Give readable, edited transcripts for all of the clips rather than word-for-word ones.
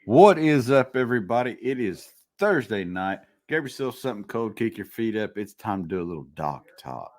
What is up, everybody? It is Thursday night. Grab yourself something cold, kick your feet up. It's time to do a little doc talk.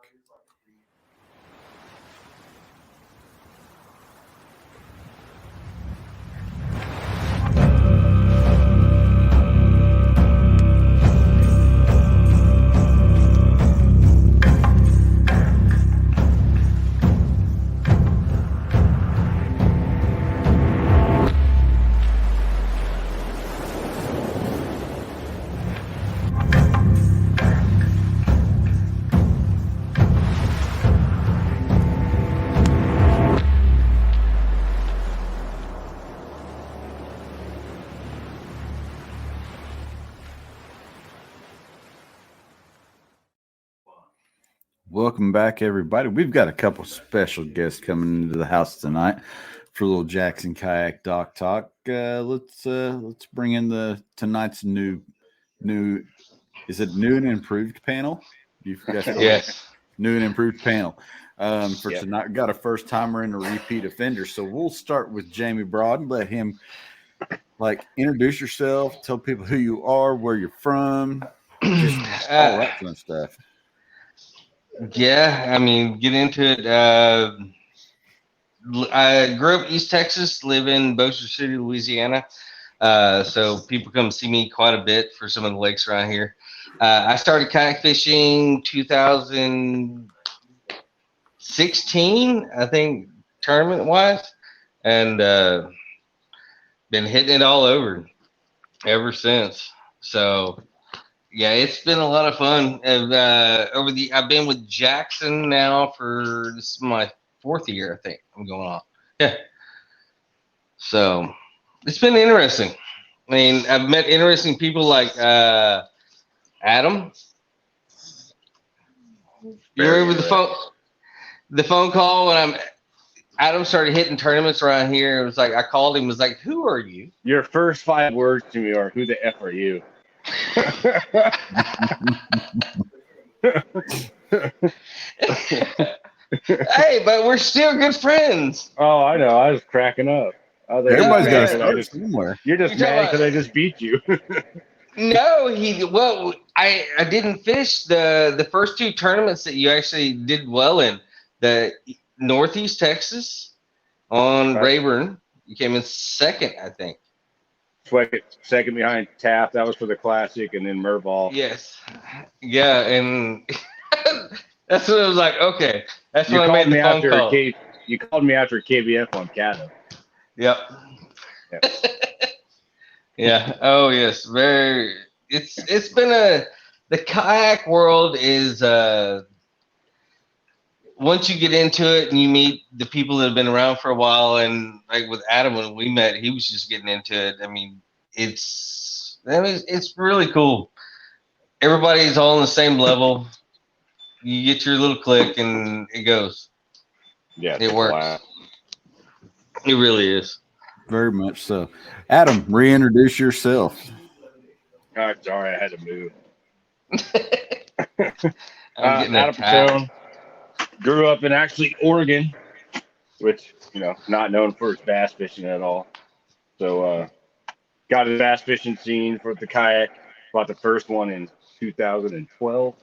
Welcome back, everybody. We've got a couple special guests coming into the house tonight for a little Jackson Kayak Doc Talk. Let's bring in the tonight's new. Is it new and improved panel? Yes. New and improved panel. For tonight, got a first timer and a repeat offender. So we'll start with Jamie Broad and let him introduce yourself, tell people who you are, where you're from, just all that kind of stuff. Yeah, I mean, get into it. I grew up East Texas, live in Bossier City, Louisiana. So people come see me quite a bit for some of the lakes around here. I started kayak fishing 2016, I think, tournament-wise, and been hitting it all over ever since. So, yeah, it's been a lot of fun. I've been with Jackson now for this is my fourth year, I think I'm going on. Yeah. So it's been interesting. I mean, I've met interesting people like Adam. You remember the phone call when Adam started hitting tournaments around here. It was like I called him. Was like, "Who are you?" Your first 5 words to me are, "Who the F are you?" Hey, but we're still good friends. Oh, I know. I was cracking up. Everybody's got to start somewhere. You're just mad because I just beat you. No, I didn't fish the first 2 tournaments that you actually did well in. The Northeast Texas on Rayburn, you came in second, I think. Second behind Taft. That was for the Classic, and then Merval. Yes. Yeah, and that's what I was like, okay. That's when I made the phone call. You called me after KBF on Caddo. Yep. Yeah. Oh, yes. It's been the kayak world is, once you get into it and you meet the people that have been around for a while, and like with Adam, when we met, he was just getting into it. I mean, it's really cool. Everybody's all on the same level. You get your little click and it goes. Yeah, it works. Wow. It really is. Very much so. Adam, reintroduce yourself. Oh, sorry, I had to move. Adam Petrone. Grew up in Oregon, which, not known for its bass fishing at all. So, got a bass fishing scene for the kayak. Bought the first one in 2012.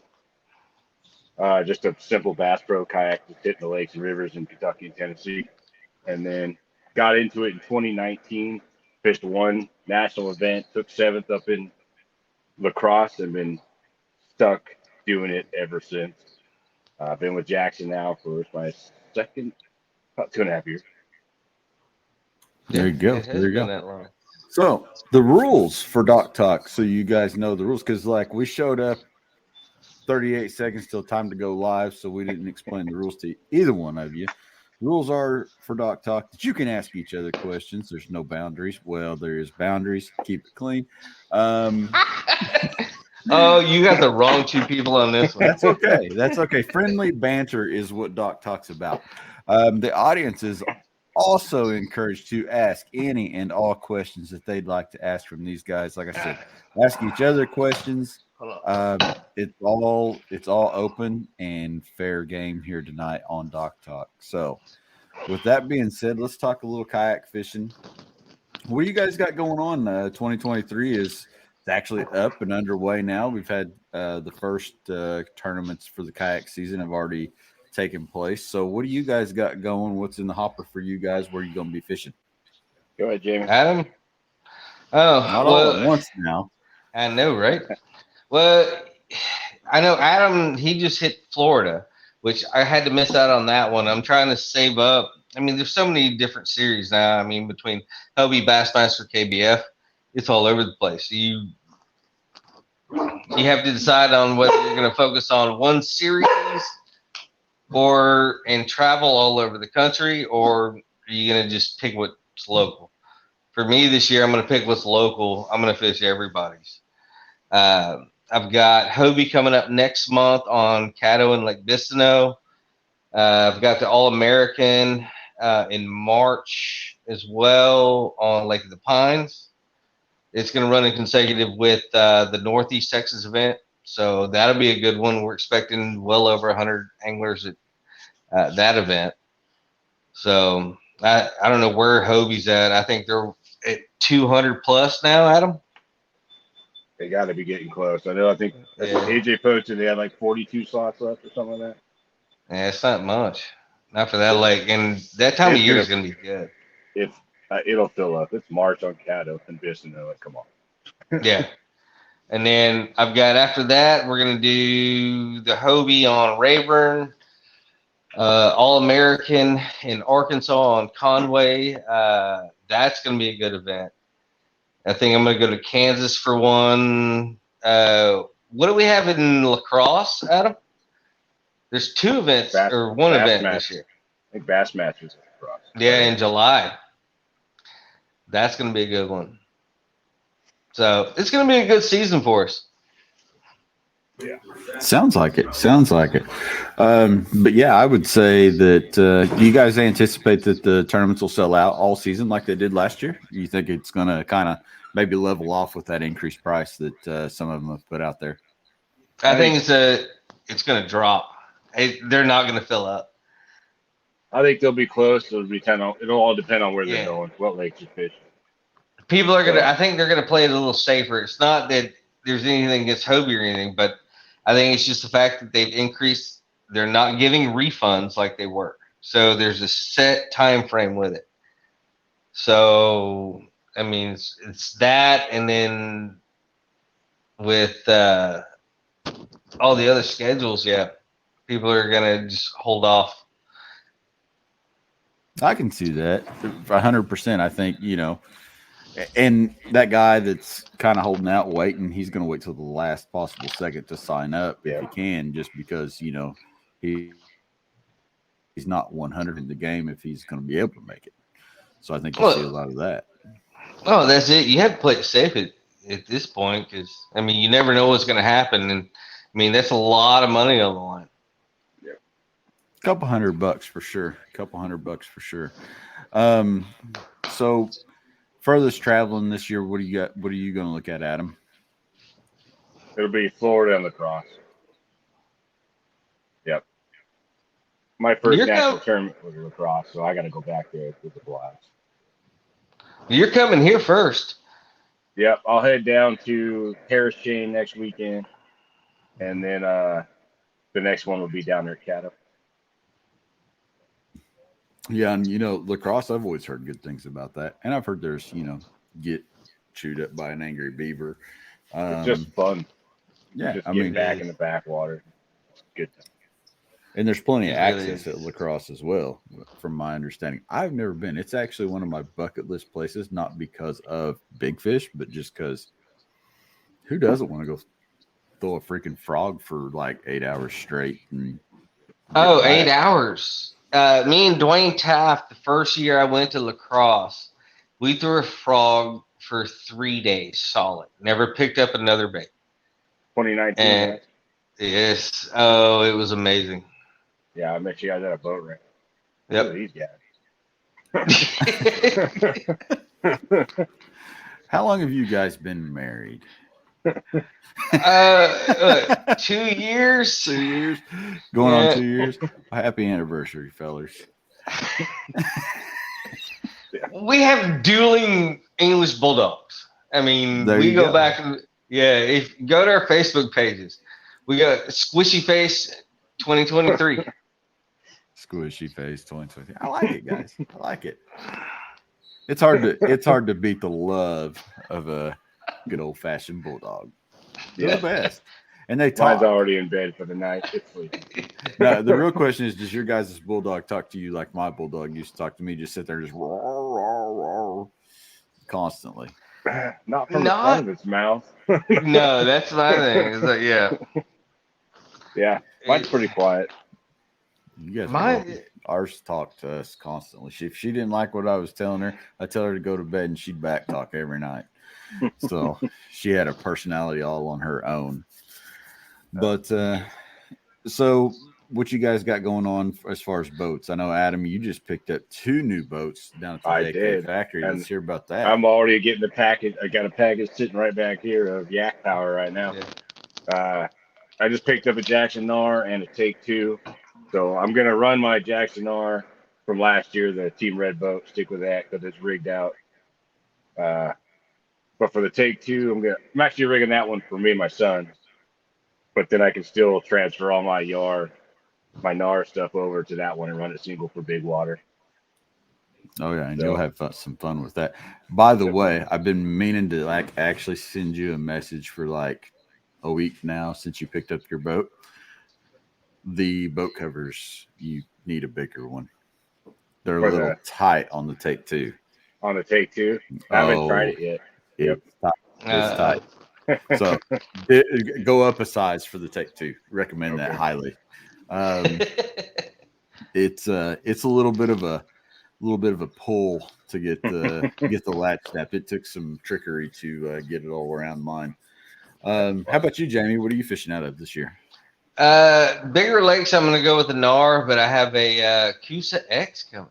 Just a simple Bass Pro kayak, just hitting the lakes and rivers in Kentucky and Tennessee. And then got into it in 2019. Fished one national event, took 7th up in La Crosse, and been stuck doing it ever since. I've been with Jackson now for my second, about 2.5 years. There you go. There you go. So the rules for Doc Talk, so you guys know the rules, because we showed up 38 seconds till time to go live, so we didn't explain the rules to either one of you. The rules are for Doc Talk that you can ask each other questions. There's no boundaries. Well, there is boundaries. Keep it clean. Oh, you got the wrong 2 people on this one. That's okay. That's okay. Friendly banter is what Doc Talk's about. The audience is also encouraged to ask any and all questions that they'd like to ask from these guys. Like I said, ask each other questions. It's all open and fair game here tonight on Doc Talk. So with that being said, let's talk a little kayak fishing. what do you guys got going on? 2023 is actually up and underway now. We've had the first tournaments for the kayak season have already taken place. So what do you guys got going? What's in the hopper for you guys? Where are you going to be fishing? Go ahead, Jamie. Adam? Oh, not all at once now. I know, right? Well, I know Adam, he just hit Florida, which I had to miss out on that one. I'm trying to save up. I mean, there's so many different series now. I mean, between Hobie, Bassmaster, KBF, it's all over the place. You have to decide on whether you're going to focus on one series and travel all over the country, or are you going to just pick what's local? For me this year, I'm going to pick what's local. I'm going to fish everybody's. I've got Hobie coming up next month on Caddo and Lake Bistineau. I've got the All-American in March as well on Lake of the Pines. It's going to run in consecutive with the Northeast Texas event, so that'll be a good one. We're expecting well over 100 anglers at that event. So I don't know where Hobie's at. I think they're at 200 plus now, Adam. They got to be getting close. I think AJ posted they had like 42 slots left or something like that. Yeah, it's not much. Not for that lake. And that time of year is going to be good. If it'll fill up. It's March on Caddo and Bistineau. Like, come on. Yeah. And then I've got after that, we're going to do the Hobie on Rayburn, All-American in Arkansas on Conway. That's going to be a good event. I think I'm going to go to Kansas for one. What do we have in La Crosse, Adam? There's two events or one event this year. I think Bass Masters. Yeah, in July. That's going to be a good one. So it's going to be a good season for us. Yeah, sounds like it. But yeah, I would say that. Do you guys anticipate that the tournaments will sell out all season like they did last year? You think it's going to kind of maybe level off with that increased price that some of them have put out there? I think it's going to drop. They're not going to fill up. I think they'll be close. It'll all depend on where they're going, what lakes you fish. People are going to. I think they're going to play it a little safer. It's not that there's anything against Hobie or anything, but I think it's just the fact that they've increased. They're not giving refunds like they were. So there's a set time frame with it. So I mean, it's that, and then with all the other schedules, yeah, people are gonna just hold off. I can see that 100%. I think, and that guy that's kind of holding out, waiting, he's going to wait till the last possible second to sign up if he can, just because, he's not 100 in the game if he's going to be able to make it. So I think you'll see a lot of that. Oh, that's it. You have to play it safe at this point because, I mean, you never know what's going to happen. And, I mean, that's a lot of money on the line. Yeah. Couple $100 for sure. So furthest traveling this year, what do you got? What are you going to look at, Adam? It'll be Florida and La Crosse. Yep. My first national tournament was La Crosse, so I got to go back there with the blast. You're coming here first. Yep, I'll head down to Harris Chain next weekend, and then the next one will be down there at Caddo. Yeah, and La Crosse, I've always heard good things about that, and I've heard there's get chewed up by an angry beaver. It's just fun. Yeah, just getting back in the backwater. It's good. And there's plenty of access at La Crosse as well, from my understanding. I've never been. It's actually one of my bucket list places, not because of big fish, but just because who doesn't want to go throw a freaking frog for like 8 hours straight? 8 hours. Me and Dwayne Taft, the first year I went to La Crosse, we threw a frog for 3 days solid. Never picked up another bait. 2019. And yes. Oh, it was amazing. Yeah, I met you guys at a boat ramp. Yep. These guys. How long have you guys been married? 2 years. 2 years. Going on 2 years. Happy anniversary, fellas. We have dueling English Bulldogs. I mean, There we you go go. back. Yeah, if you go to our Facebook pages, we got Squishy Face 2023. Squishy Face 2020. I like it, guys. I like it. It's hard to beat the love of a good old fashioned bulldog. They're the best. And they talk. Mine's already in bed for the night. It's sleeping. Now, the real question is, does your guys' bulldog talk to you like my bulldog used to talk to me? Just sit there and just roar, roar, roar, constantly. Not from the front of its mouth. No, that's my thing. It's like, yeah, mine's pretty quiet. You guys, ours talk to us constantly. If she didn't like what I was telling her, I tell her to go to bed, and she'd back talk every night. So she had a personality all on her own. But so what you guys got going on as far as boats? I know, Adam, you just picked up 2 new boats down at the JK factory. Let's hear about that. I'm already getting the package. I got a package sitting right back here of Yak Power right now. Yeah. I just picked up a Jackson Nar and a Take 2. So I'm going to run my Jackson Nar from last year, the Team Red boat, stick with that because it's rigged out. But for the Take 2, I'm actually rigging that one for me and my son. But then I can still transfer all my my NAR stuff over to that one and run it single for big water. Oh yeah, and you'll have some fun with that. By the way, I've been meaning to actually send you a message for like a week now since you picked up your boat. The boat covers, you need a bigger one. They're a little tight on the Take 2. On the Take 2? I haven't tried it yet. It's tight. So go up a size for the Take 2. Recommend that highly. It's a little bit of a pull to get the latch snap. It took some trickery to get it all around mine. How about you, Jamie? What are you fishing out of this year? Bigger lakes, I'm going to go with the NAR, but I have a Coosa X coming.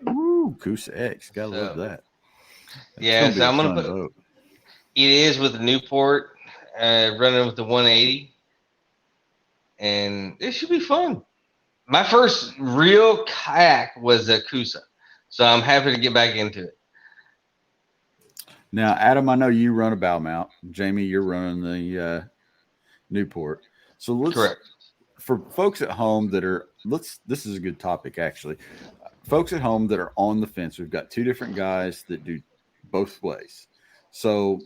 Ooh, Coosa X. Gotta love that. So I'm going to put boat. It is with the Newport, running with the 180, and it should be fun. My first real kayak was a Coosa, so I'm happy to get back into it. Now, Adam, I know you run a bow mount. Jamie, you're running the Newport. So for folks at home that are, this is a good topic, actually. Folks at home that are on the fence, we've got 2 different guys that do both ways. So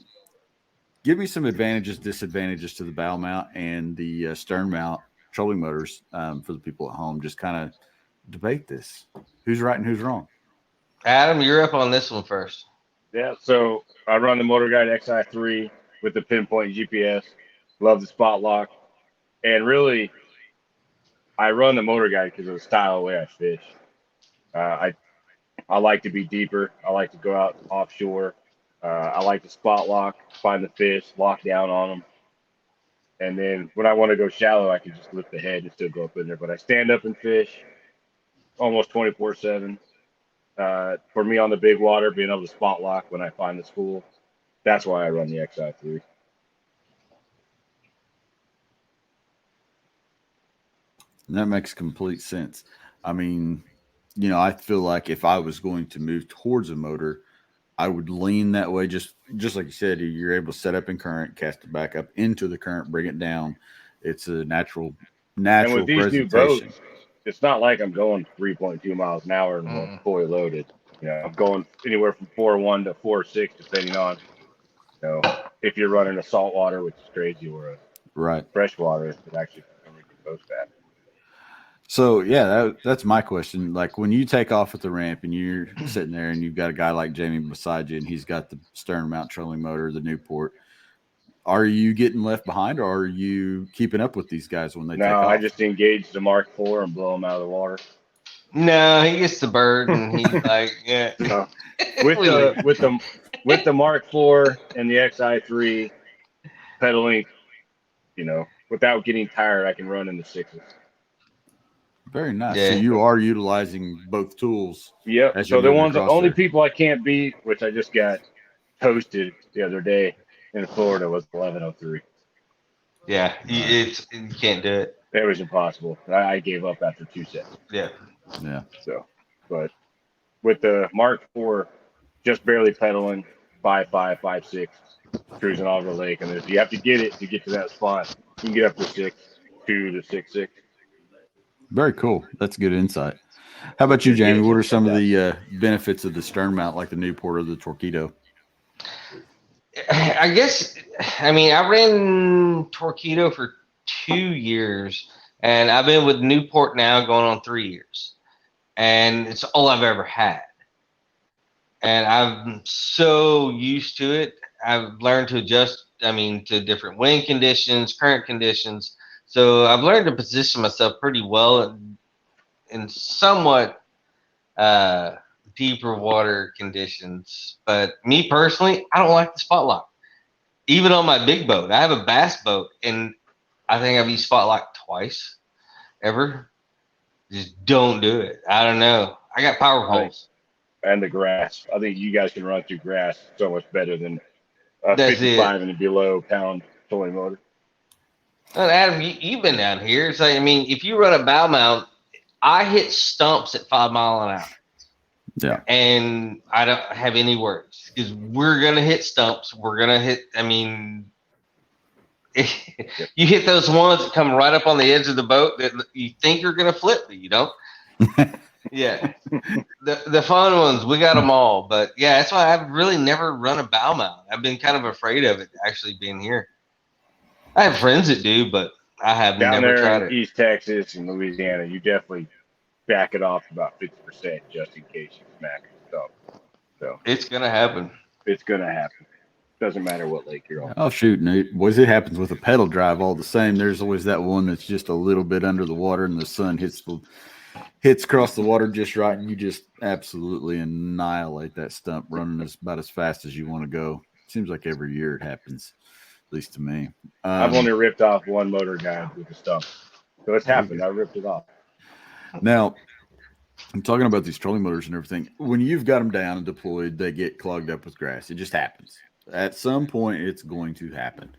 give me some advantages, disadvantages to the bow mount and the stern mount trolling motors for the people at home. Just kind of debate this. Who's right and who's wrong? Adam, you're up on this one first. Yeah, so I run the Motor Guide XI3 with the pinpoint GPS. Love the spot lock. And really, I run the Motor Guide because of the style of the way I fish. I like to be deeper. I like to go out offshore. I like to spot lock, find the fish, lock down on them. And then when I want to go shallow, I can just lift the head and still go up in there. But I stand up and fish almost 24/7. For me on the big water, being able to spot lock when I find the school, that's why I run the XI3. And that makes complete sense. I mean, I feel like if I was going to move towards a motor, I would lean that way. Just like you said, you're able to set up in current, cast it back up into the current, bring it down. It's a natural and with these presentation. New boats, it's not like I'm going 3.2 miles an hour and fully loaded. I'm going anywhere from 4.1 to 4.6, depending on, if you're running a saltwater, which is crazy, or a freshwater, it actually goes fast. So that's my question. Like when you take off at the ramp and you're sitting there and you've got a guy like Jamie beside you and he's got the stern mount trolling motor, the Newport, are you getting left behind or are you keeping up with these guys when they take off? No, I just engage the Mark IV and blow them out of the water. No, he gets the bird and he's like, yeah. So, with the Mark IV and the XI3 pedaling, without getting tired, I can run in the 6s. Very nice. Yeah. So you are utilizing both tools. Yep. So the only people I can't beat, which I just got toasted the other day in Florida, was 1103. Yeah, you can't do it. It was impossible. I gave up after 2 sets. Yeah. Yeah. So, but with the Mark IV just barely pedaling, 5.5, 5.6, cruising over the lake. And if you have to get it to get to that spot, you can get up to 6.2 to 6.6. Very cool. That's good insight. How about you, Jamie? What are some of the benefits of the stern mount, like the Newport or the Torpedo? I guess, I mean, I ran Torpedo for 2 years, and I've been with Newport now going on 3 years. And it's all I've ever had. And I'm so used to it. I've learned to adjust, to different wind conditions, current conditions. So I've learned to position myself pretty well in somewhat deeper water conditions. But me personally, I don't like the spot lock. Even on my big boat, I have a bass boat, and I think I've used spot lock twice ever. Just don't do it. I don't know. I got power poles. And the grass. I think you guys can run through grass so much better than a 55 and below pound toy motor. And Adam, you've been down here. It's like, if you run a bow mount, I hit stumps at 5 miles an hour. Yeah. And I don't have any worries because we're going to hit stumps. We're going to hit, you hit those ones that come right up on the edge of the boat that you think are going to flip, but you don't. Yeah. The fun ones, we got them all. But yeah, that's why I've really never run a bow mount. I've been kind of afraid of it actually being here. I have friends that do, but I have never tried it. East Texas and Louisiana, you definitely back it off about 50% just in case you smack stuff. So it's going to happen. It's going to happen. Doesn't matter what lake you're on. Oh, shoot, Nate. Boys, it happens with a pedal drive all the same. There's always that one that's just a little bit under the water and the sun hits across the water just right, and you just absolutely annihilate that stump running about as fast as you want to go. Seems like every year it happens, at least to me. I've only ripped off one motor guide with a stump. So it's happened. I ripped it off. Now, I'm talking about these trolling motors and everything. When you've got them down and deployed, they get clogged up with grass. It just happens. At some point, it's going to happen.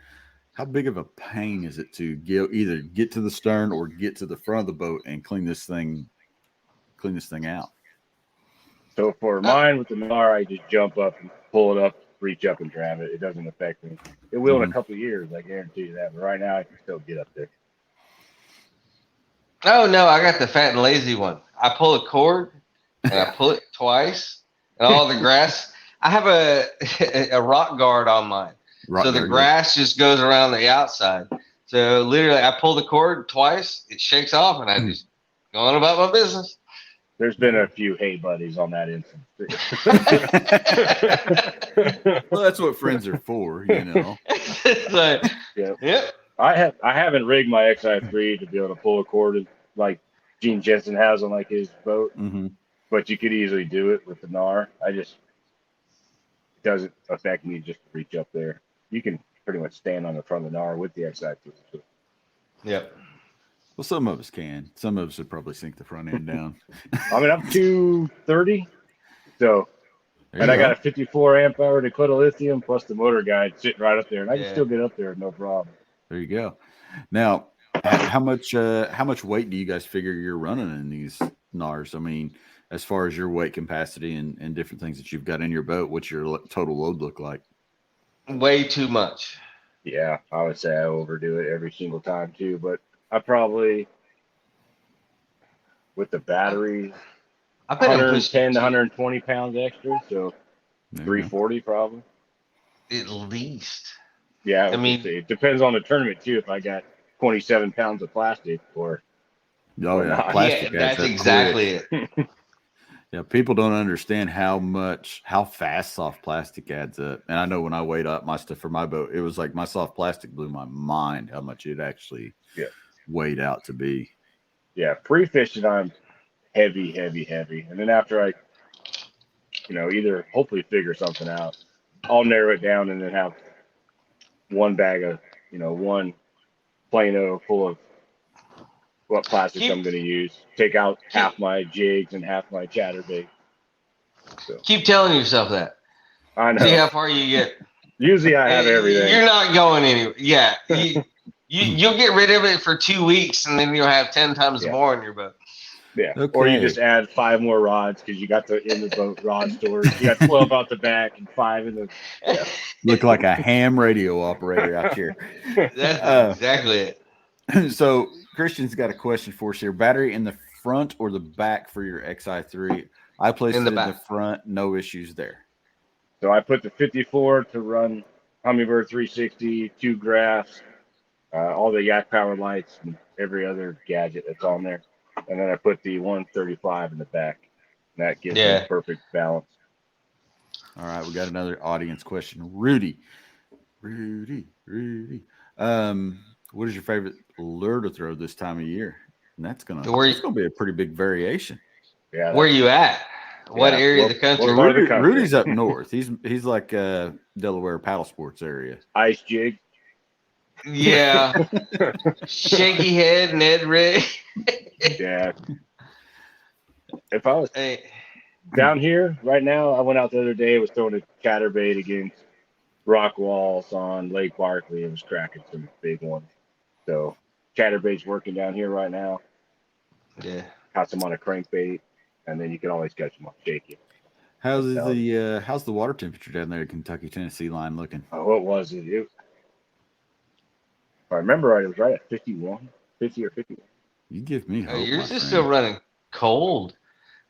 How big of a pain is it to either get to the stern or get to the front of the boat and clean this thing out? So for mine with the NAR, I just jump up and pull it up, reach up and grab it. It doesn't affect me. It will in a couple of years, I guarantee you that. But right now, I can still get up there. Oh, no, I got the fat and lazy one. I pull a cord, and I pull it twice, and all the grass. I have a rock guard on mine. So the grass just goes around the outside. So literally, I pull the cord twice, it shakes off, and I just go on about my business. There's been a few hey buddies on that instance. Well, that's what friends are for, you know. Yep. I haven't rigged my XI3 to be able to pull a cord like Gene Jensen has on like his boat, but you could easily do it with the NAR. It doesn't affect me just to reach up there. You can pretty much stand on the front of the NAR with the XI3. Yep. Well, some of us can. Some of us would probably sink the front end down. I'm 230, so I got a 54 amp hour Dakota lithium plus the motor guide sitting right up there, and I can still get up there no problem. There you go. Now, how much weight do you guys figure you're running in these NARs? As far as your weight capacity and different things that you've got in your boat, what's your total load look like? Way too much. Yeah, I would say I overdo it every single time too, but I probably, with the battery, I bet 110 to 120 pounds extra, so 340 probably. At least. Yeah, it depends on the tournament too. If I got 27 pounds of plastic or plastic. Yeah, that's exactly it. Yeah, people don't understand how fast soft plastic adds up. And I know when I weighed up my stuff for my boat, it was like my soft plastic blew my mind how much it actually weighed out to be. Yeah, pre-fishing I'm heavy. And then after I, either hopefully figure something out, I'll narrow it down and then have one bag of, one Plano full of what plastics I'm going to use. Take out half my jigs and half my chatterbait. So. Keep telling yourself that. I know. See how far you get. Usually I have everything. You're not going anywhere. Yeah. You'll get rid of it for 2 weeks, and then you'll have 10 times more in your boat. Yeah. Okay. Or you just add 5 more rods because you got the in the boat rod storage. You got 12 out the back and 5 in the. Yeah. Look like a ham radio operator out here. That's exactly it. So Christian's got a question for us here. Battery in the front or the back for your XI3? I placed it in the front. No issues there. So I put the 54 to run Humminbird 360, 2 graphs, all the yak power lights, and every other gadget that's on there. And then I put the 135 in the back. And that gives me perfect balance. All right, we got another audience question. Rudy. What is your favorite lure to throw this time of year? And that's gonna be a pretty big variation. Yeah. Where are you at? What area of the country? Rudy's up north. He's like Delaware paddle sports area. Ice jig. Yeah. Shaky head, Ned Rig. Yeah. If I was down here right now, I went out the other day, was throwing a chatterbait against rock walls on Lake Barkley and was cracking some big ones. So chatterbait's working down here right now. Yeah. Caught some on a crankbait, and then you can always catch them on shaky. How's the water temperature down there at Kentucky Tennessee line looking? Oh, what was it? If I remember right, it was right at 50 or 51. You give me hope. Yours is still running cold.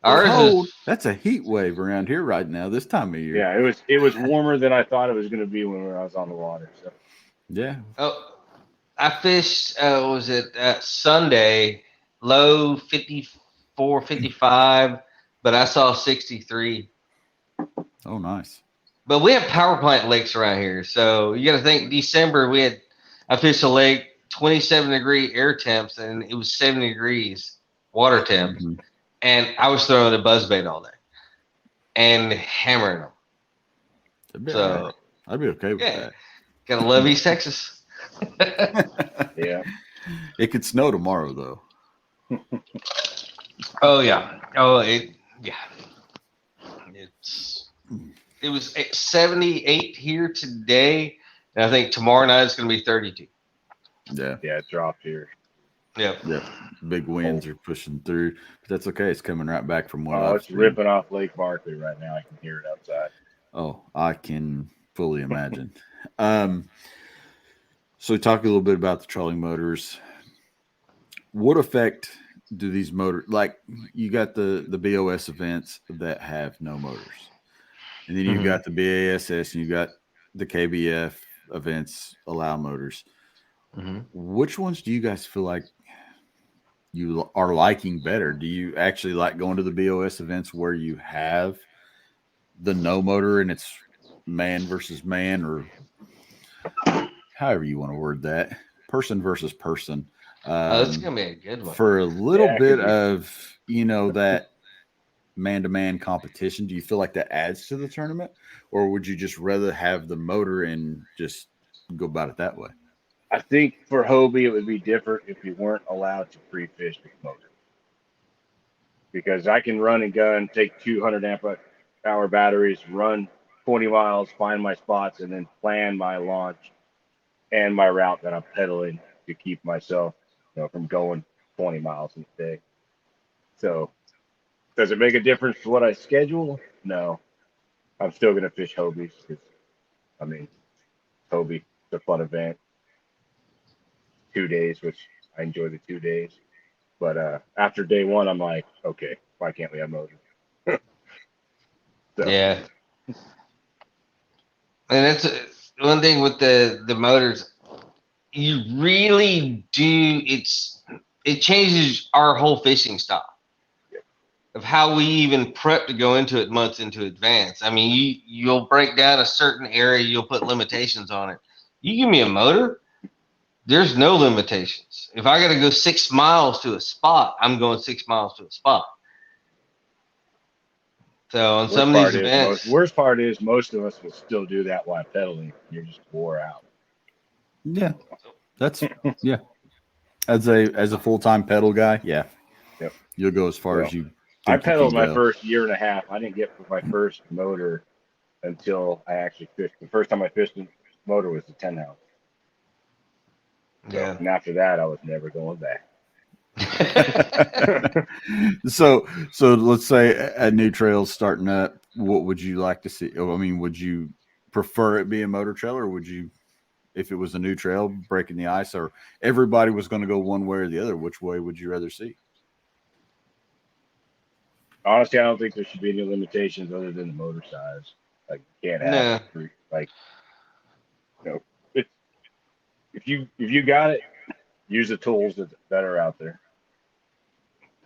Ours is that's a heat wave around here right now this time of year. Yeah, it was warmer than I thought it was going to be when I was on the water. So yeah. Oh, I fished. Was it Sunday? Low 54, 55, but I saw 63. Oh, nice. But we have power plant lakes around here, so you got to think. December I fished a lake, 27-degree air temps, and it was 70 degrees water temps. Mm-hmm. And I was throwing the buzzbait all day and hammering them. So I'd be okay with that. Gotta love East Texas. Yeah. It could snow tomorrow, though. Oh yeah. It was 78 here today, and I think tomorrow night it's gonna be 32. Yeah. Yeah, it dropped here. Yep. Big winds are pushing through, but that's okay. It's coming right back from what it's ripping off Lake Barkley right now. I can hear it outside. Oh, I can fully imagine. So talk a little bit about the trolling motors. What effect do these motors, like you got the BOS events that have no motors, and then you got the BASS and you got the KBF events allow motors. Mm-hmm. Which ones do you guys feel like you are liking better? Do you actually like going to the BOS events where you have the no motor and it's man versus man, or however you want to word that, person versus person? That's going to be a good one. For a little bit of, that man-to-man competition, do you feel like that adds to the tournament, or would you just rather have the motor and just go about it that way? I think for Hobie, it would be different if you weren't allowed to pre-fish with motor. Because I can run and gun, take 200 amp hour batteries, run 20 miles, find my spots, and then plan my launch and my route that I'm pedaling to keep myself, from going 20 miles in a day. So does it make a difference for what I schedule? No. I'm still going to fish Hobies because, Hobie, it's a fun event. 2 days, which I enjoy the 2 days. But after day one, I'm like, okay, why can't we have motor? Yeah. And that's one thing with the motors. You really do. It changes our whole fishing style of how we even prep to go into it months into advance. You'll break down a certain area. You'll put limitations on it. You give me a motor, there's no limitations. If I got to go 6 miles to a spot, I'm going 6 miles to a spot. So on some of these events, worst part is most of us will still do that while pedaling. You're just wore out. Yeah, that's yeah. As a full-time pedal guy, yeah. Yep. You'll go as far as you. I pedaled my first year and a half. I didn't get my first motor until I actually fished. The first time I fished a motor was the 10 house. So, and after that, I was never going back. So let's say a new trail's starting up. What would you like to see? I mean, would you prefer it be a motor trail, or would you, if it was a new trail breaking the ice, or everybody was going to go one way or the other, which way would you rather see? Honestly, I don't think there should be any limitations other than the motor size. Like, you can't have like, if you got it, use the tools that are out there.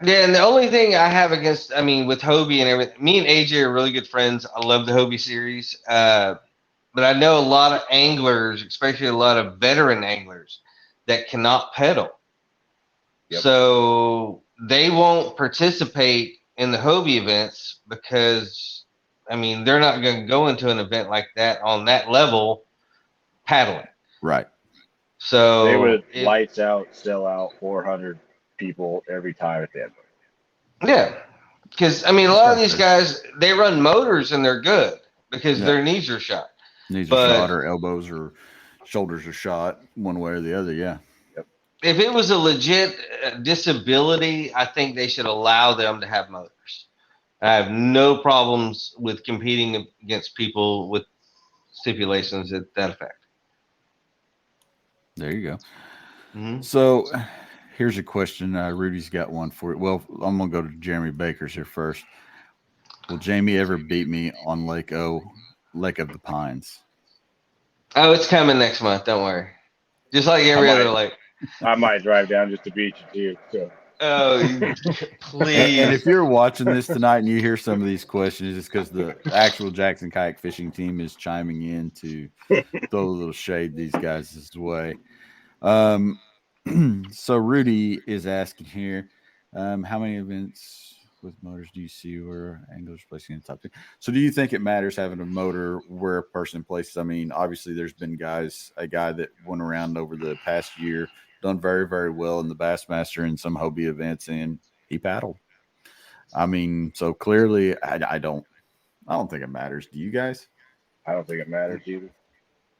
Yeah, and the only thing I have against, I mean, with Hobie and everything, me and AJ are really good friends. I love the Hobie series, but I know a lot of anglers, especially a lot of veteran anglers, that cannot pedal. Yep. So they won't participate in the Hobie events because, I mean, they're not going to go into an event like that on that level paddling. Right. So they would lights out, sell out 400 people every time at the end. Yeah. Because, I mean, a lot of these guys, they run motors and they're good because their knees are shot. Knees are shot, or elbows or shoulders are shot one way or the other, yeah. If it was a legit disability, I think they should allow them to have motors. I have no problems with competing against people with stipulations that effect. There you go. Mm-hmm. So here's a question. Rudy's got one for you. Well, I'm going to go to Jeremy Baker's here first. Will Jamie ever beat me on Lake of the Pines? Oh, it's coming next month. Don't worry. Just like every other lake. I might drive down just to beat you too. So. Oh, please. And if you're watching this tonight and you hear some of these questions, it's because the actual Jackson Kayak fishing team is chiming in to throw a little shade these guys' way. So Rudy is asking here, how many events with motors do you see where anglers placing in the top 10? So do you think it matters having a motor where a person places? I mean, obviously there's been a guy that went around over the past year, done very, very well in the Bassmaster and some Hobie events, and he paddled. I mean, so clearly I don't think it matters. Do you guys? I don't think it matters either.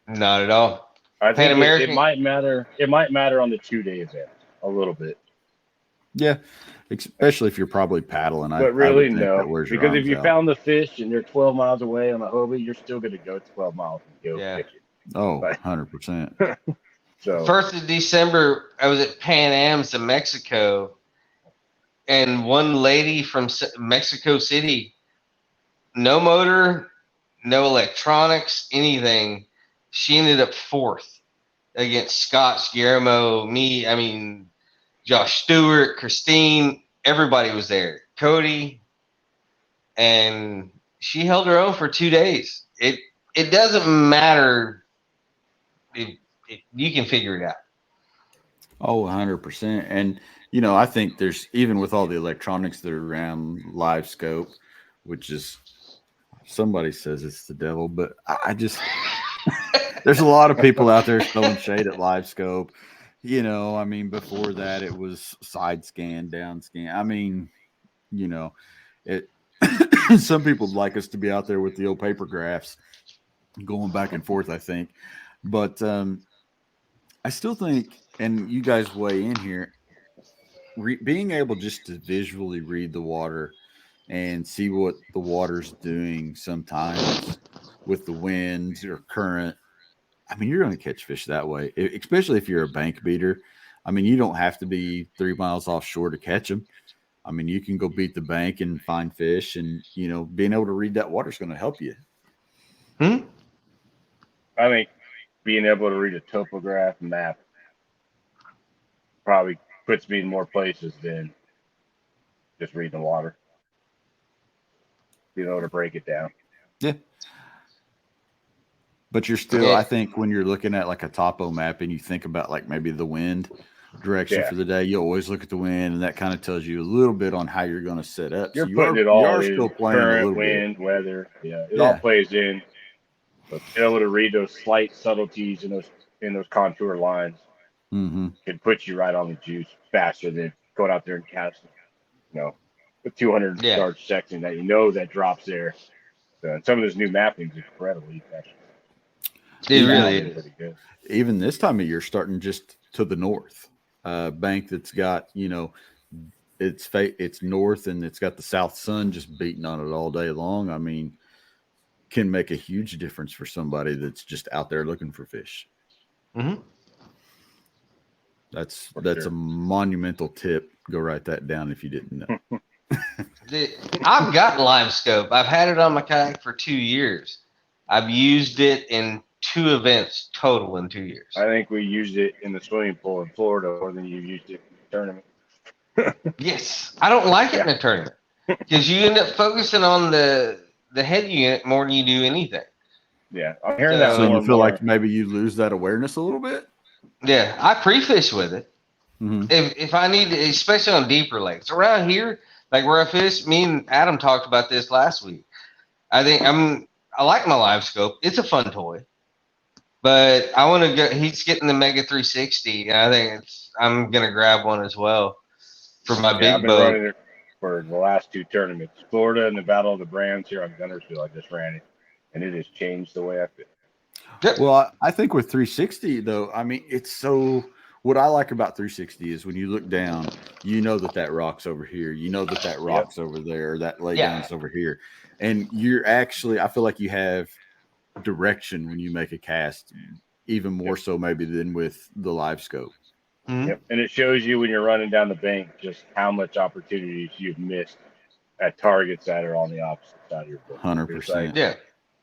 Not at all. I think it might matter. It might matter on the 2-day event a little bit. Yeah, especially if you're probably paddling. But really, no. Because if you found the fish and they're 12 miles away on a Hobie, you're still going to go 12 miles and go catch it. Oh, 100%. So 1st of December, I was at Pan Am's in Mexico, and one lady from Mexico City, no motor, no electronics, anything. She ended up 4th against Scott, Guillermo, me. I mean, Josh Stewart, Christine, everybody was there. Cody, and she held her own for 2 days. It doesn't matter if you can figure it out. Oh, 100%. And, I think there's, even with all the electronics that are around Live Scope, which is, somebody says it's the devil, but I just, there's a lot of people out there throwing shade at Live Scope. I mean, before that, it was side scan, down scan. I mean, it. Some people would like us to be out there with the old paper graphs going back and forth, I think. But I still think, and you guys weigh in here, being able just to visually read the water and see what the water's doing sometimes with the winds or current. I mean, you're going to catch fish that way, especially if you're a bank beater. I mean, you don't have to be 3 miles offshore to catch them. I mean, you can go beat the bank and find fish, and, being able to read that water is going to help you. I think being able to read a topograph map probably puts me in more places than just reading the water. Being able to break it down. Yeah. But you're still, I think, when you're looking at like a topo map and you think about like maybe the wind direction for the day, you always look at the wind, and that kind of tells you a little bit on how you're going to set up. You're putting it all in, still playing current, wind, weather. Yeah, it all plays in. But being able to read those slight subtleties in those contour lines can put you right on the juice faster than going out there and casting. A 200 yard section that drops there. So, and some of this new mapping is incredible. It really is. Pretty good. Even this time of year, starting just to the north, bank that's got it's north and it's got the south sun just beating on it all day long. I mean, can make a huge difference for somebody that's just out there looking for fish. Mm-hmm. That's a monumental tip. Go write that down if you didn't know. I've got Live Scope. I've had it on my kayak for 2 years. I've used it in 2 events total in 2 years. I think we used it in the swimming pool in Florida more than you used it in the tournament. Yes. I don't like it in a tournament because you end up focusing on the head unit more than you do anything. Yeah. I'm hearing that. So you feel like maybe you lose that awareness a little bit? Yeah. I pre-fish with it. Mm-hmm. If I need to, especially on deeper lakes. Around here, like where I fish, me and Adam talked about this last week. I like my Live Scope. It's a fun toy. But I want to go. He's getting the Mega 360, and I think I'm gonna grab one as well for my I've big been boat. running it for the last 2 tournaments. Florida and the Battle of the Brands here on Gunnersville. I just ran it, and it has changed the way I fish. Well, I think with 360 though, I mean, it's so. What I like about 360 is when you look down, you know that rock's over here, you know that rock's over there, that laydown's over here, and you're actually. I feel like you have direction when you make a cast, even more so maybe than with the Live Scope. Mm-hmm. Yep. And it shows you when you're running down the bank just how much opportunities you've missed at targets that are on the opposite side of your boat. 100%. Yeah.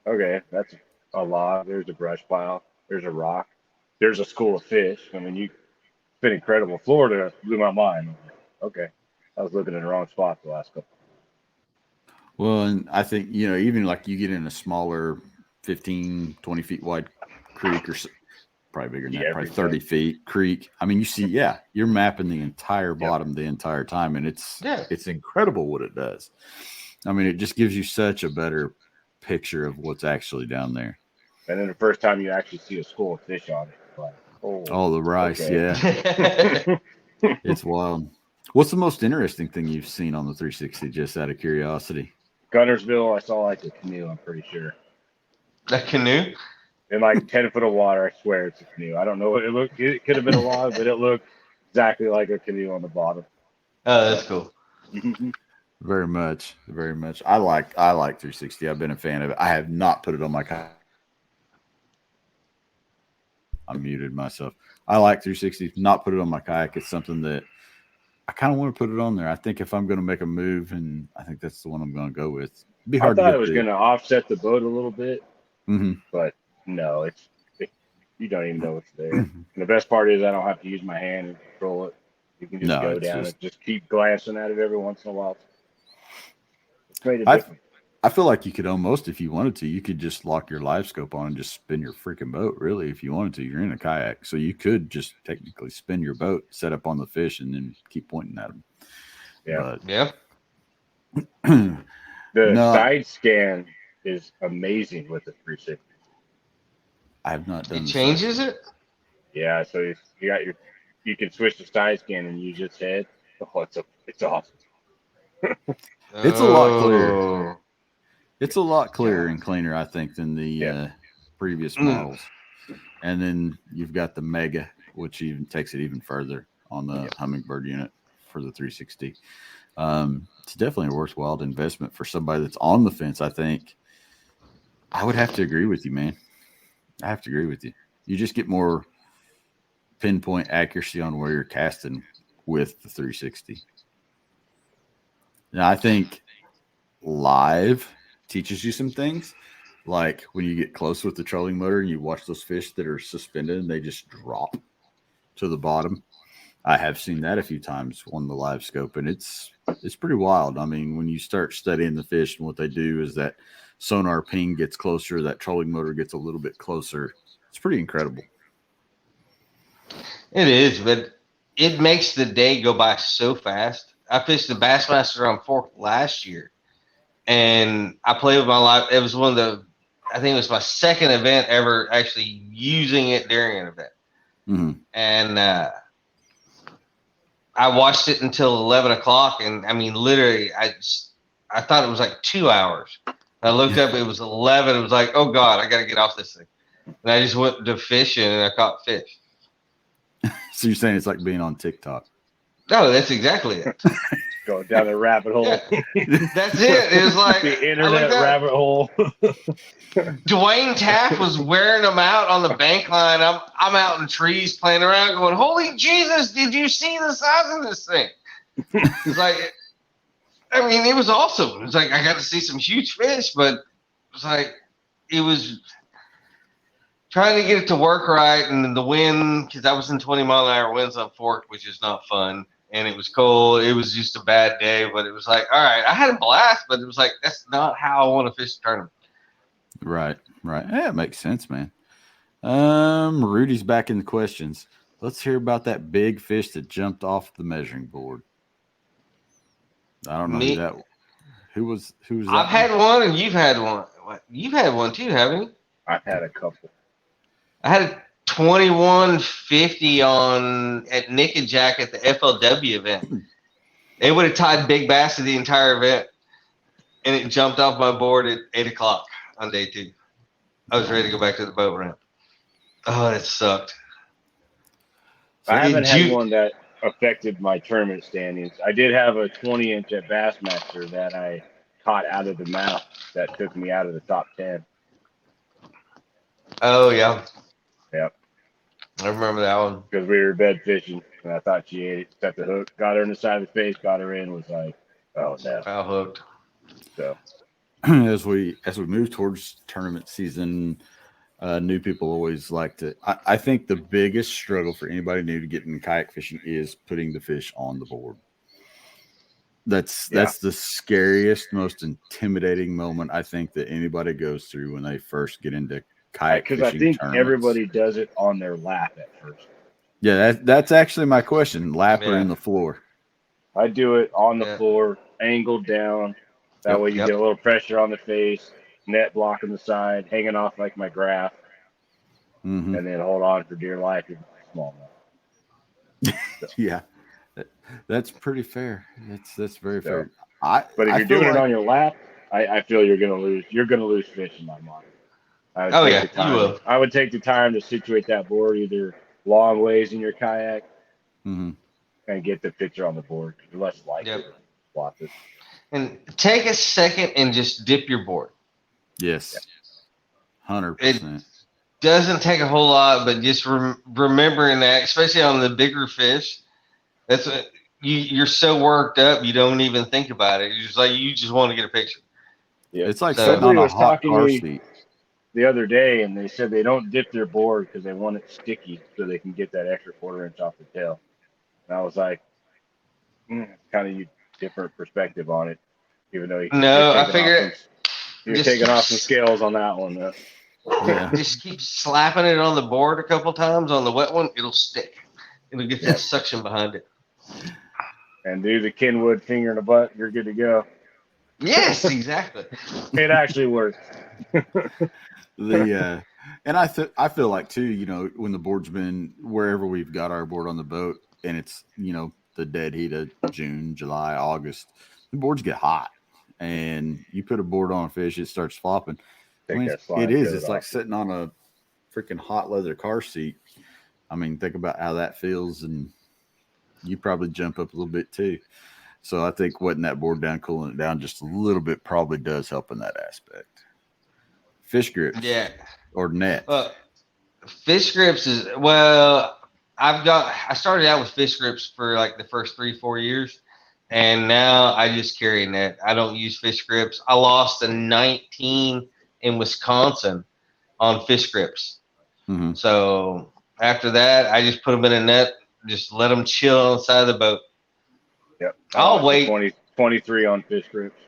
Okay, that's a log. There's a brush pile. There's a rock. There's a school of fish. I mean, it's been incredible. Florida blew my mind. Okay, I was looking in the wrong spot the last couple. Well, and I think, even like you get in a smaller 15, 20 feet wide creek or probably bigger than that, probably 30 feet creek. I mean, you see, you're mapping the entire bottom the entire time, and it's incredible what it does. I mean, it just gives you such a better picture of what's actually down there. And then the first time you actually see a school of fish on it, like, the rice, it's wild. What's the most interesting thing you've seen on the 360, just out of curiosity? Gunnersville, I saw like a canoe, I'm pretty sure. A canoe? In like 10 foot of water, I swear it's a canoe. I don't know what it looked. It could have been a log, but it looked exactly like a canoe on the bottom. Oh, that's cool. Very much, very much. I like 360. I've been a fan of it. I have not put it on my kayak. I muted myself. I like 360. Not put it on my kayak. It's something that I kind of want to put it on there. I think if I'm going to make a move, and I think that's the one I'm going to go with. It'd be hard. I thought it was going to offset the boat a little bit, but no, you don't even know it's there. And the best part is I don't have to use my hand and control it. You can just go down and just keep glancing at it every once in a while. It's made a difference. I feel like you could almost, if you wanted to, you could just lock your Live Scope on and just spin your freaking boat. Really, if you wanted to, you're in a kayak, so you could just technically spin your boat, set up on the fish, and then keep pointing at them. The side scan is amazing with the 360. I have not done. It changes it. Yeah, so you can switch the side scan and use its head. Oh, it's awesome. It's a lot clearer. It's a lot clearer and cleaner, I think, than the previous models. And then you've got the Mega, which even takes it even further on the Hummingbird unit for the 360. It's definitely a worthwhile investment for somebody that's on the fence. I think I would have to agree with you, man. I have to agree with you. You just get more pinpoint accuracy on where you're casting with the 360. Now, I think live teaches you some things, like when you get close with the trolling motor and you watch those fish that are suspended and they just drop to the bottom. I have seen that a few times on the Live Scope, and it's pretty wild. I mean, when you start studying the fish, and what they do is that sonar ping gets closer, that trolling motor gets a little bit closer. It's pretty incredible. It is, but it makes the day go by so fast. I fished the Bassmaster on Fork last year, and I played with my live. It was I think it was my second event ever actually using it during an event. And I watched it until 11 o'clock, and I mean, literally, I thought it was like 2 hours. I looked up, it was 11. It was like, oh God, I got to get off this thing. And I just went to fishing, and I caught fish. So you're saying it's like being on TikTok? No, that's exactly it. Going down the rabbit hole. Yeah. That's it. It was like the internet rabbit hole. Dwayne Taft was wearing them out on the bank line. I'm out in trees playing around going, holy Jesus, did you see the size of this thing? It's like, I mean, it was awesome. It's like I got to see some huge fish, but it's like it was trying to get it to work right, and then the wind, because I was in 20-mile-an-hour winds on Fork, which is not fun, and it was cold. It was just a bad day, but it was like, all right, I had a blast, but it was like, that's not how I want to fish a tournament. Right. Yeah, it makes sense, man. Rudy's back in the questions. Let's hear about that big fish that jumped off the measuring board. I don't know who was that. I've had one, and you've had one. You've had one too, haven't you? I've had a couple. I had a 2150 at Nick and Jack at the FLW event. They would have tied big bass to the entire event, and it jumped off my board at 8 o'clock on day 2. I was ready to go back to the boat ramp. Oh, that sucked. I haven't had one that affected my tournament standings. I did have a 20-inch at Bassmaster that I caught out of the mouth that took me out of the top 10. Oh, yeah. Yep. I remember that one. Because we were bed fishing, and I thought she ate it. Set the hook, got her in the side of the face, got her in, was like, oh, no. Foul hooked. So, as we move towards tournament season, new people always like to. I think the biggest struggle for anybody new to get into kayak fishing is putting the fish on the board. That's the scariest, most intimidating moment I think that anybody goes through when they first get into kayak fishing. Because I think tournaments. everybody does it on their lap at first. Yeah, that's actually my question. Lap or in the floor? I do it on the floor, angled down. That way you get a little pressure on the face, net blocking the side, hanging off like my graph, and then hold on for dear life if it's small enough. So. Yeah, that's pretty fair. That's very fair. But if you're doing it on your lap, I feel you're gonna lose. You're gonna lose fish in my mind. You will. I would take the time to situate that board either long ways in your kayak and get the picture on the board. You're less likely to flop it. And take a second and just dip your board. Yes, 100%. It doesn't take a whole lot, but just remembering that, especially on the bigger fish, that's you're so worked up you don't even think about it. You're just like you just want to get a picture. Yeah, it's like sitting on a hot car seat. The other day, and they said they don't dip their board because they want it sticky so they can get that extra 1/4 inch off the tail. And I was like, kind of different perspective on it, even though I figured you're taking off some scales on that one. Though. Yeah. Just keep slapping it on the board a couple times on the wet one. It'll stick. It'll get that suction behind it. And do the Kenwood finger in the butt. You're good to go. Yes, exactly. It actually works. And I feel like too, when the board's been wherever we've got our board on the boat, and it's the dead heat of June, July, August, the boards get hot, and you put a board on a fish, it starts flopping. It's like sitting on a freaking hot leather car seat. I mean, think about how that feels, and you probably jump up a little bit too. So I think wetting that board down, cooling it down just a little bit probably does help in that aspect. Fish grips. Yeah. Or net. Fish grips I started out with fish grips for like the first 3-4 years, and now I just carry a net. I don't use fish grips. I lost a 19 in Wisconsin on fish grips. So after that, I just put them in a net, just let them chill on the side of the boat. Yep. I'll wait. 23 on fish grips.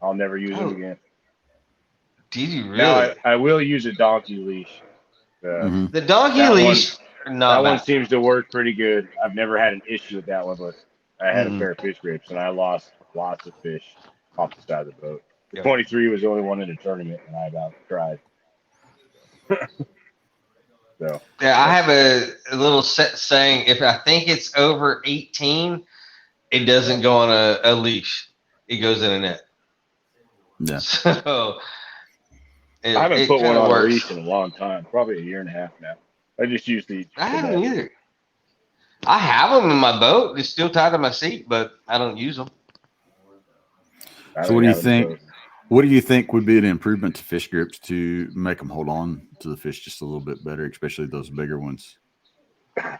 I'll never use them again. Did you really? Now, I will use a donkey leash. The donkey leash. That one seems to work pretty good. I've never had an issue with that one, but I had a pair of fish grips, and I lost lots of fish off the side of the boat. The 23 was the only one in the tournament, and I about cried. So I have a little set saying: if I think it's over 18, it doesn't go on a leash; it goes in a net. Yeah. So I haven't put one on a leash in a long time, probably 1.5 years now. I just use the. I haven't either. I have them in my boat. It's still tied to my seat, but I don't use them. So what do you think? What do you think would be an improvement to fish grips to make them hold on to the fish just a little bit better, especially those bigger ones?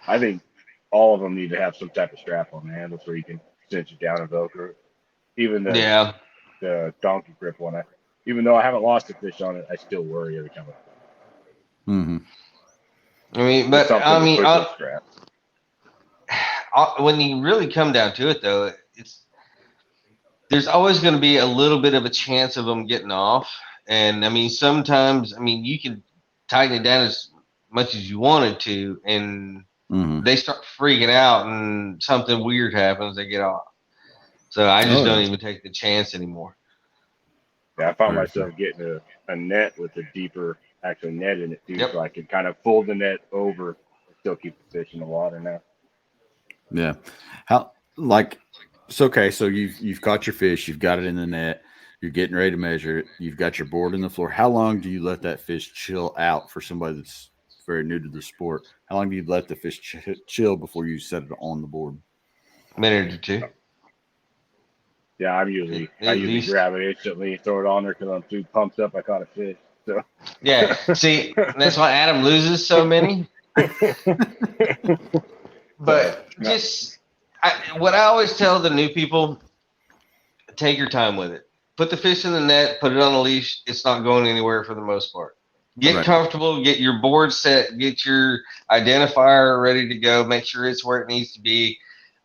I think all of them need to have some type of strap on the handles where you can cinch it down and Velcro. Even the donkey grip one. Even though I haven't lost a fish on it, I still worry every time. Mm-hmm. When you really come down to it, though, there's always going to be a little bit of a chance of them getting off. And sometimes, you can tighten it down as much as you wanted to, and they start freaking out, and something weird happens. They get off. So I just don't even take the chance anymore. Yeah, I found myself getting a net with a deeper actual net in it too, so I can kind of fold the net over and still keep the fish in the water now. Yeah. So you've caught your fish, you've got it in the net, you're getting ready to measure it, you've got your board in the floor. How long do you let that fish chill out for somebody that's very new to the sport? How long do you let the fish chill before you set it on the board? A minute or two. Yeah, I usually grab it instantly, throw it on there because I'm too pumped up. I caught a fish. So yeah, see, that's why Adam loses so many. But what I always tell the new people, take your time with it. Put the fish in the net, put it on a leash. It's not going anywhere for the most part. Get comfortable, get your board set, get your identifier ready to go, make sure it's where it needs to be.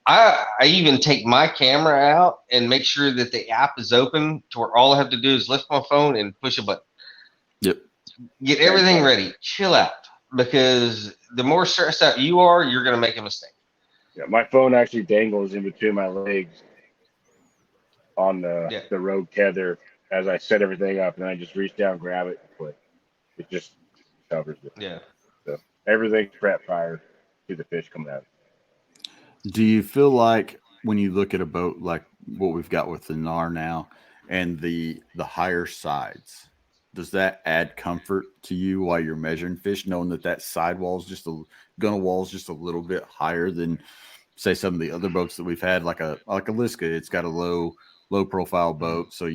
I even take my camera out and make sure that the app is open to where all I have to do is lift my phone and push a button. Yep. Get everything ready. Chill out, because the more stressed out you are, you're going to make a mistake. Yeah, my phone actually dangles in between my legs on the rogue tether as I set everything up, and I just reach down, grab it, and click. It just covers it. Yeah. So everything's prepped prior to the fish coming out. Do you feel like when you look at a boat like what we've got with the NAR now and the higher sides, does that add comfort to you while you're measuring fish, knowing that sidewall is gunnel wall is just a little bit higher than, say, some of the other boats that we've had, like a Liska? It's got a low profile boat, so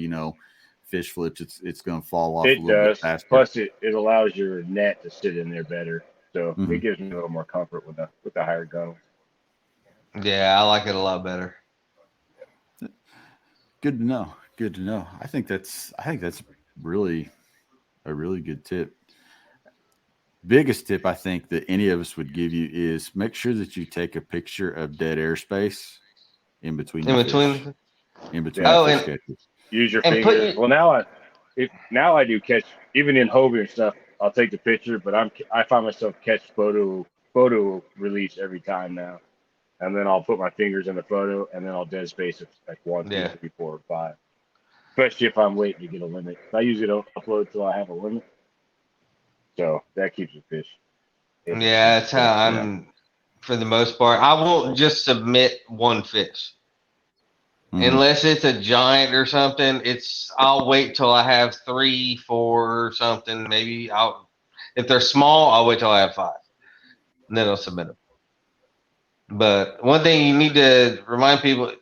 fish flips, it's going to fall off a little bit faster. Plus, it allows your net to sit in there better, so it gives me a little more comfort with the higher gunnel. Yeah, I like it a lot better. Good to know. Good to know. I think that's really a really good tip. Biggest tip I think that any of us would give you is make sure that you take a picture of dead airspace in between. In between. Use your finger. Well, now I do catch, even in Hobie and stuff. I'll take the picture, but I find myself catch photo release every time now. And then I'll put my fingers in the photo, and then I'll dead space it like 1, 2, 3, 4, 5. Especially if I'm waiting to get a limit. I usually don't upload till I have a limit. So that keeps the fish. Yeah, that's how I'm, for the most part. I won't just submit one fish. Unless it's a giant or something. I'll wait till I have 3, 4 or something. Maybe if they're small, I'll wait till I have 5. And then I'll submit them. But one thing you need to remind people,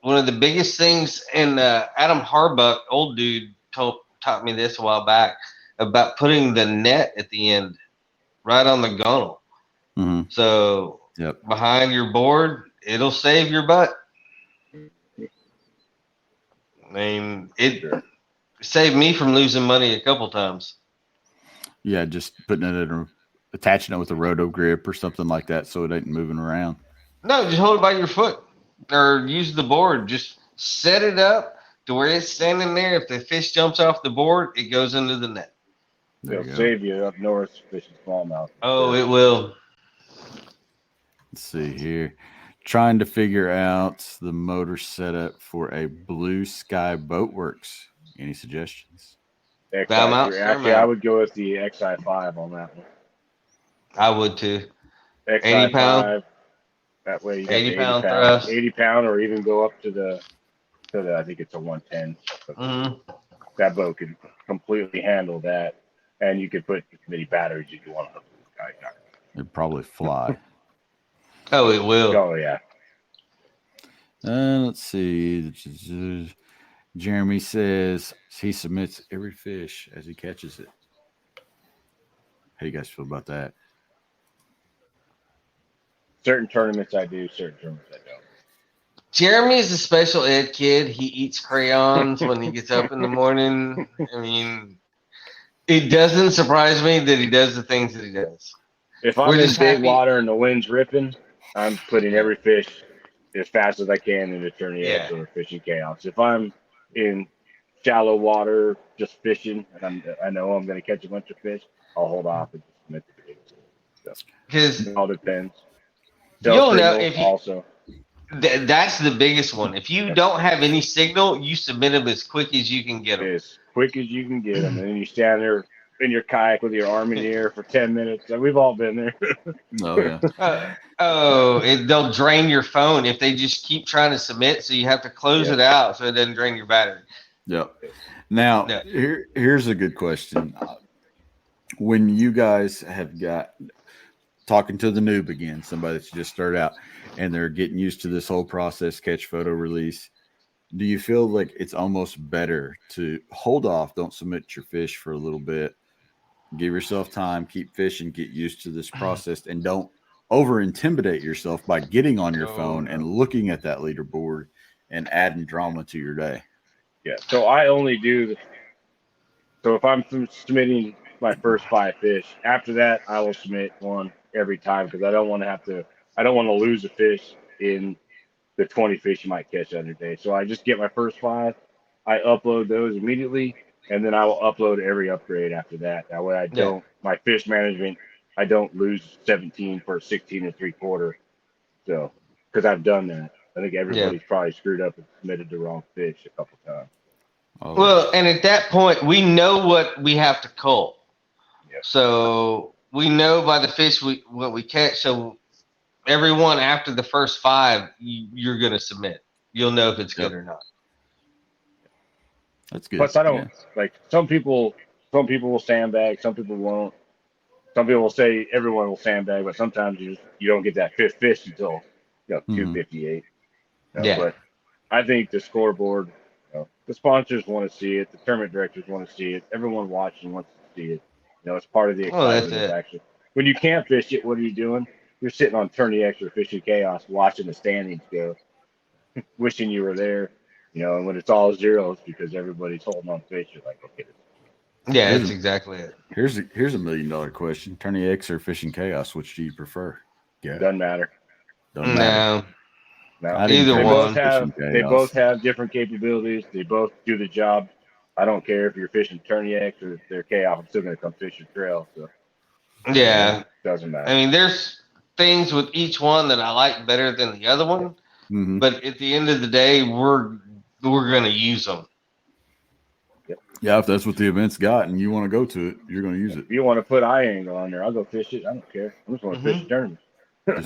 one of the biggest things, and Adam Harbuck, old dude, taught me this a while back, about putting the net at the end, right on the gunnel. So behind your board, it'll save your butt. It saved me from losing money a couple times. Yeah, just putting it attaching it with a roto grip or something like that so it ain't moving around. No, just hold it by your foot or use the board. Just set it up to where it's standing there. If the fish jumps off the board, it goes into the net. It'll save you up north fishing smallmouth. Oh, it will. Let's see here. Trying to figure out the motor setup for a Blue Sky Boatworks. Any suggestions? Actually, I would go with the XI5 on that one. I would too. XI5. 80 pound. That way you 80 pound thrust. 80 pound, or even go up to the I think it's a 110. That boat can completely handle that, and you could put as many batteries as you want on the Sky. It'd probably fly. Oh, it will. Oh yeah. Let's see. Jeremy says he submits every fish as he catches it. How do you guys feel about that? Certain tournaments I do, certain tournaments I don't. Jeremy's a special ed kid. He eats crayons when he gets up in the morning. I mean, it doesn't surprise me that he does the things that he does. If I'm in big water and the wind's ripping, I'm putting every fish as fast as I can into Tourney X or Fishing Chaos. If I'm in shallow water just fishing and I know I'm going to catch a bunch of fish, I'll hold off and just submit the bait. Because it all depends. You'll know if you, also. That's the biggest one. If you don't have any signal, you submit them as quick as you can get them. As quick as you can get them, and then you stand there in your kayak with your arm in the air for 10 minutes. We've all been there. Oh yeah. They'll drain your phone if they just keep trying to submit. So you have to close it out so it doesn't drain your battery. Yep. Now here's a good question. When you guys have got talking to the noob again, somebody that's just started out, and they're getting used to this whole process, catch, photo, release, do you feel like it's almost better to hold off, don't submit your fish for a little bit, give yourself time, keep fishing, get used to this process, and don't over intimidate yourself by getting on your phone and looking at that leaderboard and adding drama to your day? Yeah. So I only do so if I'm submitting my first 5 fish, after that I will submit one every time, because I don't want to lose a fish in the 20 fish you might catch on your day. So I just get my first 5, I upload those immediately, and then I will upload every upgrade after that. That way I don't my fish management, I don't lose 17 for 16 3/4. So because I've done that. I think everybody's probably screwed up and submitted the wrong fish a couple times. Oh. Well, and at that point we know what we have to cull. Yep. So we know by the fish what we catch. So everyone after the first 5, you're going to submit. You'll know if it's good or not. That's good. Plus, I don't like some people will sandbag, some people won't. Some people will say everyone will sandbag, but sometimes you don't get that 5th fish until 258. But I think the scoreboard, the sponsors want to see it, the tournament directors want to see it, everyone watching wants to see it. It's part of the excitement of action. When you can't fish it, what are you doing? You're sitting on Tourney X or Fishing Chaos watching the standings go, wishing you were there, and when it's all zeros because everybody's holding on fish, you're like, okay. Yeah, that's exactly it. Here's a $1 million question. Tourney X or Fishing Chaos, which do you prefer? Yeah. Doesn't matter. No. Either one. They both have different capabilities. They both do the job. I don't care if you're fishing Tourney X or if they're Chaos. I'm still going to come fish your trail. So. Yeah. Doesn't matter. I mean, there's things with each one that I like better than the other one, but at the end of the day, we're going to use them. Yep. Yeah, if that's what the event's got and you want to go to it, you're going to use it. If you want to put eye angle on there, I'll go fish it. I don't care. I just want to fish the tournament.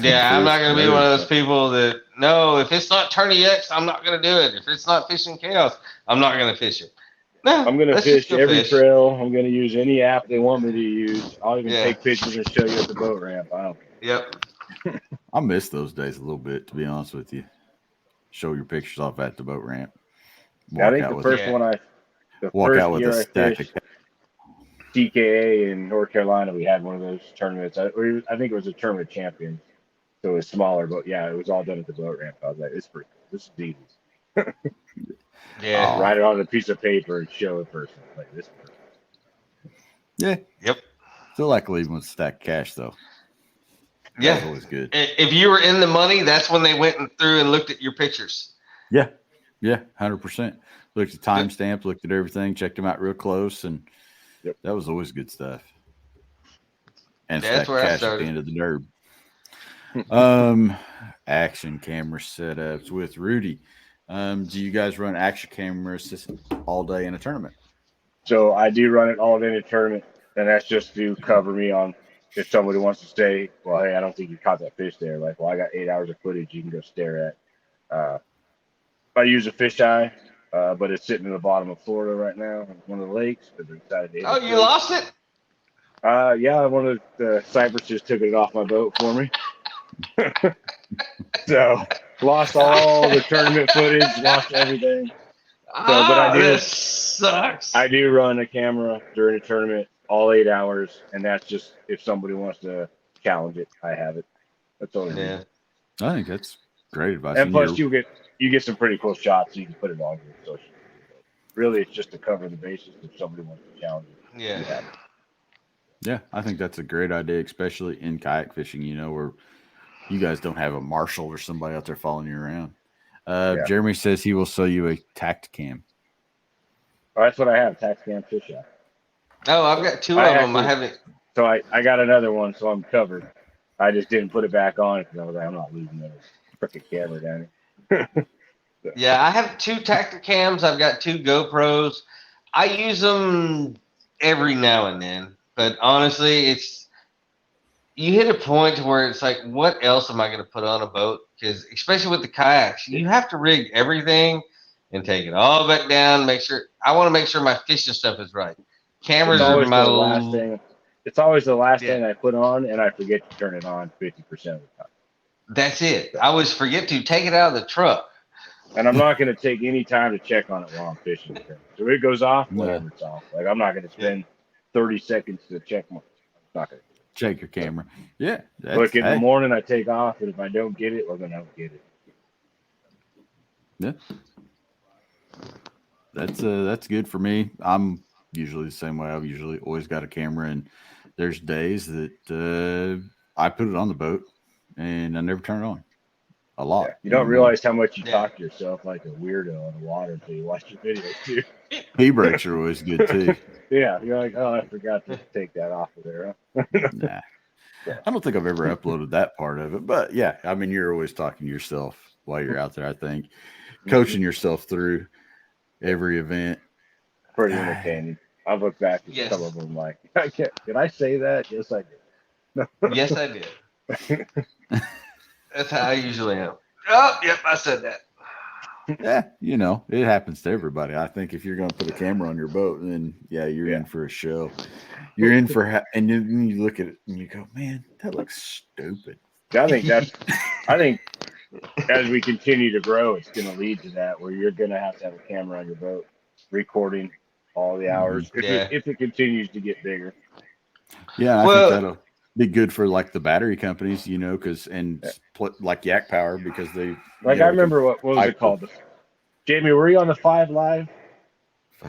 Yeah, I'm not going to be one of those people that, no, if it's not Tourney X, I'm not going to do it. If it's not Fishing Chaos, I'm not going to fish it. No, I'm going to fish every trail. I'm going to use any app they want me to use. I'll even take pictures and show you at the boat ramp. I don't care. Yep. I miss those days a little bit, to be honest with you. Show your pictures off at the boat ramp. I think the first year I fished DKA in North Carolina, we had one of those tournaments. I think it was a tournament champion, so it was smaller, but it was all done at the boat ramp. I was like, this is easy. Yeah. Write it on a piece of paper and show a person like this. Yeah. Yep. Still like leaving with stacked cash though. That's always good. If you were in the money, that's when they went through and looked at your pictures. Yeah. Yeah. 100%. Looked at timestamp, looked at everything, checked them out real close, and that was always good stuff. And stacked cash at the end of the derb. Action camera setups with Rudy. Do you guys run action cameras all day in a tournament? So I do run it all day in a tournament, and that's just to cover me on if somebody wants to say, well, hey, I don't think you caught that fish there. Like, well, I got 8 hours of footage you can go stare at. I use a fisheye, but it's sitting in the bottom of Florida right now on one of the lakes. Oh, you lost it? Yeah, one of the cypresses took it off my boat for me. So lost all the tournament footage, lost everything. So, but this sucks. I do run a camera during a tournament all 8 hours, and that's just if somebody wants to challenge it, I have it. That's all. Yeah. I think that's great advice. And plus, you get some pretty cool shots, so you can put it on your social media. Really, it's just to cover the bases if somebody wants to challenge it. Yeah. Yeah, I think that's a great idea, especially in kayak fishing, where you guys don't have a marshal or somebody out there following you around. Jeremy says he will sell you a Tacticam. Oh, that's what I have, Tacticam fish app. Oh, I've got two of them. I haven't. So I got another one, so I'm covered. I just didn't put it back on because I was like, I'm not losing that freaking camera down here. So. Yeah, I have 2 Tacticams. I've got 2 GoPros. I use them every now and then, but honestly, you hit a point where it's like, what else am I going to put on a boat? Because especially with the kayaks, you have to rig everything and take it all back down. I want to make sure my fishing stuff is right. Cameras are my last thing. It's always the last thing I put on, and I forget to turn it on 50% of the time. That's it. I always forget to take it out of the truck. And I'm not going to take any time to check on it while I'm fishing. So if it goes off, whatever, it's off. Like, I'm not going to spend 30 seconds to check my. Not going to check your camera. Yeah. Look, in the morning I take off, and if I don't get it, well, then I don't get it. Yeah. That's good for me. I'm usually the same way. I've usually always got a camera, and there's days that I put it on the boat and I never turn it on. A lot. Yeah, you don't realize how much you talk to yourself like a weirdo on the water until you watch your videos too. P-brakes are always good too. Yeah, you're like, oh, I forgot to take that off of there. Huh? Nah. I don't think I've ever uploaded that part of it, but yeah, I mean, you're always talking to yourself while you're out there. I think coaching yourself through every event. Pretty entertaining. I've looked back at some of them like, did I say that? Yes, I did. Yes, I did. That's how I usually am. Oh, yep, I said that. Yeah, it happens to everybody. I think if you're going to put a camera on your boat, then you're in for a show. You're in for, and you look at it and you go, man, that looks stupid. I think as we continue to grow, it's going to lead to that where you're going to have a camera on your boat recording all the hours if it continues to get bigger. Yeah, I think that'll be good for like the battery companies, because like Yak Power, because they I remember what was it called? Jamie, were you on the 5 Live?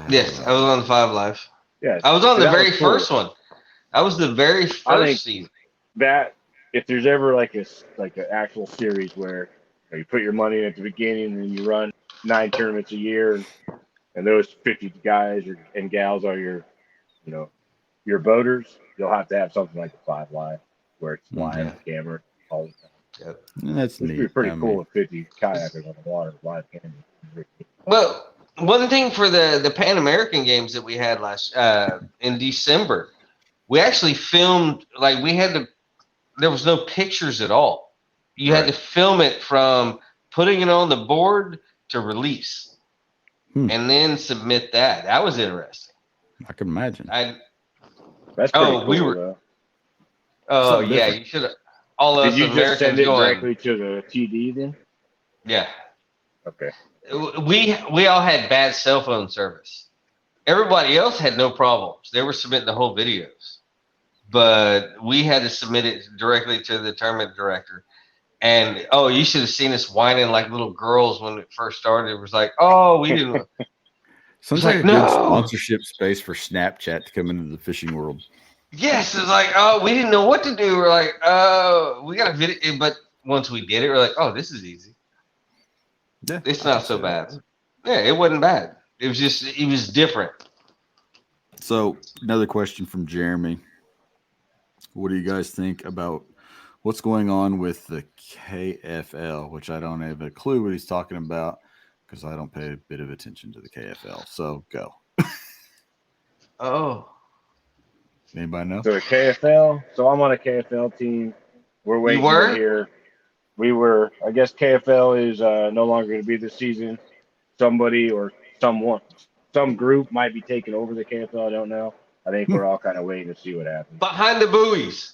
Yes, I was on the 5 Live. Yes, I was on the very first one. I was the very first season. That if there's ever like an actual series where you put your money in at the beginning and you run 9 tournaments a year, and those 50 guys and gals are your boaters, you'll have to have something like the 5 Live where it's live on camera all the time. Yep. That's neat. It's pretty cool with 50 kayakers on the water live camera. Well, one thing for the Pan American games that we had last in December, we actually filmed there was no pictures at all. You had to film it from putting it on the board to release and then submit that. That was interesting. I can imagine. That's pretty cool, though. Yeah, you should have. All of us Did you Americans just send it going directly to the TD then? Yeah. Okay. We all had bad cell phone service. Everybody else had no problems. They were submitting the whole videos, but we had to submit it directly to the tournament director. And you should have seen us whining like little girls when it first started. It was like, we didn't. Sounds like a good sponsorship space for Snapchat to come into the fishing world. Yes, it's like, we didn't know what to do. We're like, we got a video, but once we did it, we're like, this is easy. Yeah, it's not so bad. Yeah, it wasn't bad. It was different. So another question from Jeremy. What do you guys think about what's going on with the KFL, which I don't have a clue what he's talking about because I don't pay a bit of attention to the KFL. So go. Anybody know? So the KFL. So I'm on a KFL team. We're waiting to hear. We were. I guess KFL is no longer going to be this season. Somebody or some group might be taking over the KFL. I don't know. I think we're all kind of waiting to see what happens. Behind the buoys.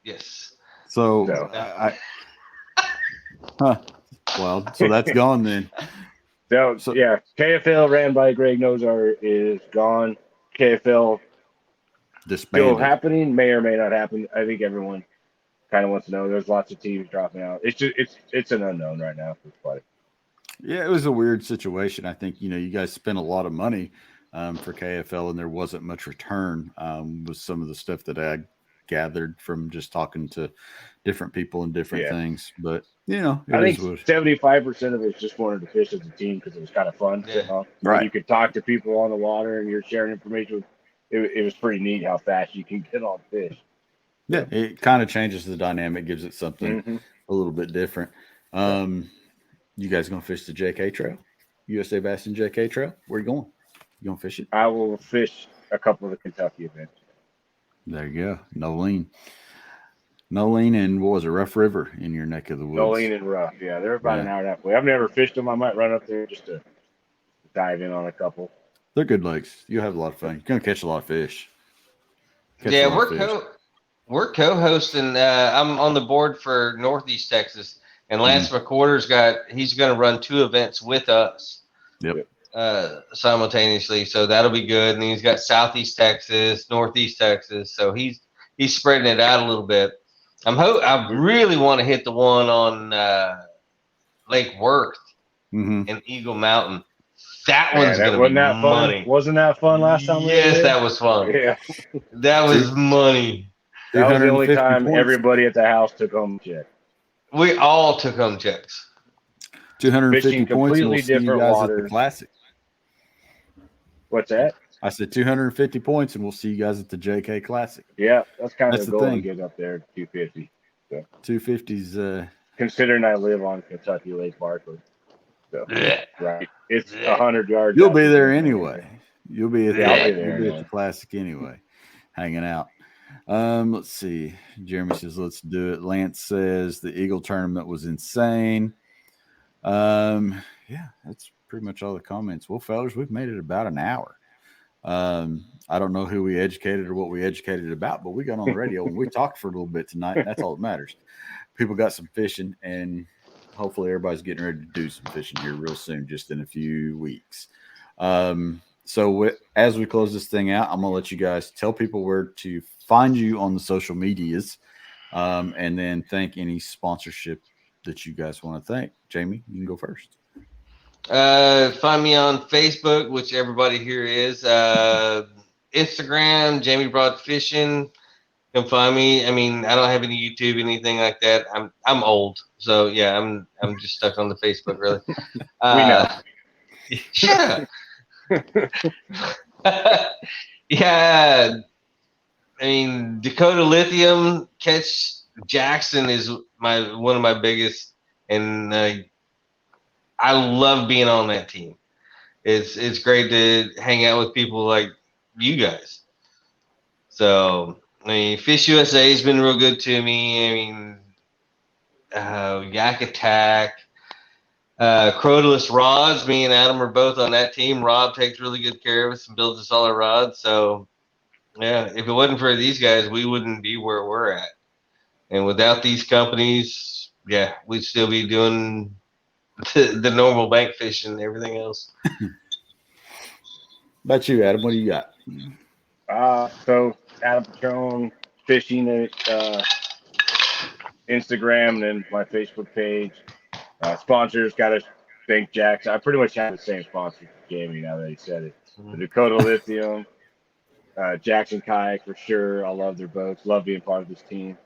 Yes. So well, so that's gone then. So yeah, KFL ran by Greg Nozar is gone. KFL disbanded. Still happening, may or may not happen. I think everyone kind of wants to know. There's lots of teams dropping out. It's just it's an unknown right now for play. Yeah, it was a weird situation. I think you guys spent a lot of money for KFL, and there wasn't much return with some of the stuff that I gathered from just talking to different people and different things. But I think 75% of it just wanted to fish as a team because it was kind of fun. Right. You could talk to people on the water and you're sharing information. It was pretty neat how fast you can get on fish. Yeah, it kind of changes the dynamic, gives it something a little bit different. You guys gonna fish the JK Trail, USA Bass and JK Trail? Where you going? You gonna fish it? I will fish a couple of the Kentucky events. There you go. No lean, and what was it? Rough River in your neck of the woods. No lean and rough. Yeah, they're about an hour and a half away. I've never fished them. I might run up there just to dive in on a couple. They're good lakes. You'll have a lot of fun. You're gonna catch a lot of fish. We're co-hosting. I'm on the board for Northeast Texas, and Lance McWhorter's he's going to run 2 events with us. Yep. Simultaneously, so that'll be good. And he's got Southeast Texas, Northeast Texas, so he's spreading it out a little bit. I really want to hit the one on Lake Worth and Eagle Mountain. That one's going to be money. Fun? Wasn't that fun last time? Yes, that was fun. Yeah, that was money. That was the only time everybody at the house took home checks. We all took home checks. 250 points. Completely different water. At the Classic. What's that? I said 250 points, and we'll see you guys at the JK Classic. Yeah, that's kind of the goal to get up there. 250. So. 250's. Considering I live on Kentucky Lake Barkley, so right, it's 100 yards. You'll be there anyway. You'll be at the Classic anyway, hanging out. Let's see. Jeremy says, let's do it. Lance says the Eagle tournament was insane. Yeah, that's pretty much all the comments. Well, fellas, we've made it about an hour. I don't know who we educated or what we educated about, but we got on the radio and we talked for a little bit tonight. That's all that matters. People got some fishing, and hopefully everybody's getting ready to do some fishing here real soon, just in a few weeks. So as we close this thing out, I'm going to let you guys tell people where to find you on the social medias, and then thank any sponsorship that you guys want to thank. Jamie, you can go first. Find me on Facebook, which everybody here is. Instagram, Jamie Broad Fishing. Come find me. I mean, I don't have any YouTube, anything like that. I'm old, so yeah, I'm just stuck on the Facebook, really. We know. Shut up. Yeah. I mean, Dakota Lithium Catch Jackson is one of my biggest, and I love being on that team. It's great to hang out with people like you guys. So, I mean, Fish USA has been real good to me. I mean, Yak Attack, Crotalus Rods. Me and Adam are both on that team. Rob takes really good care of us and builds us all our rods. So, yeah, if it wasn't for these guys, we wouldn't be where we're at. And without these companies, yeah, we'd still be doing the normal bank fishing and everything else. About you, Adam, what do you got? So Adam Petrone Fishing at Instagram, and then my Facebook page. Sponsors, got to thank Jackson. I pretty much have the same sponsor for Jamie now that he said it. The Dakota Lithium, Jackson Kayak for sure. I love their boats. Love being part of this team.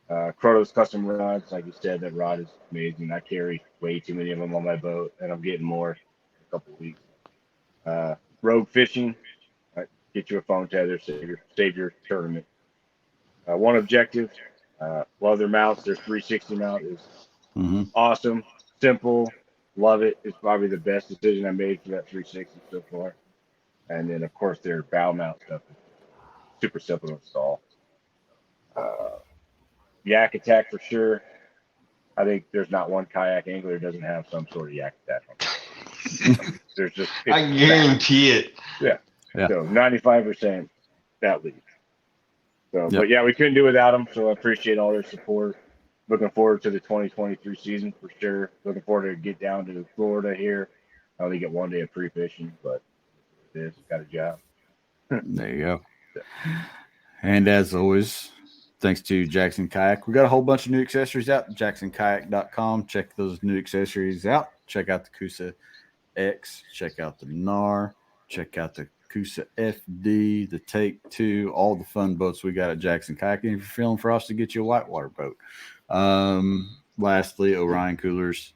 Crotos Custom Rods, like you said, that rod is amazing. I carry way too many of them on my boat, and I'm getting more in a couple of weeks. Rogue Fishing, get you a phone tether, save your tournament. One Objective, love their mounts. Their 360 mount is awesome, simple, love it. It's probably the best decision I made for that 360 so far. And then, of course, their bow mount stuff is super simple to install. Yak Attack for sure. I think there's not one kayak angler that doesn't have some sort of Yak Attack on. There's just I guarantee it. Yeah. So 95% that leads. So, But yeah, we couldn't do without them. So I appreciate all their support. Looking forward to the 2023 season for sure. Looking forward to get down to Florida here. I only get 1 day of pre-fishing, but this got a job. There you go. And as always, thanks to Jackson Kayak. We got a whole bunch of new accessories out. JacksonKayak.com. Check those new accessories out. Check out the Coosa X. Check out the NAR. Check out the Coosa FD, the Take 2, all the fun boats we got at Jackson Kayak. And if you're feeling frosty, get you a whitewater boat. Lastly, Orion coolers,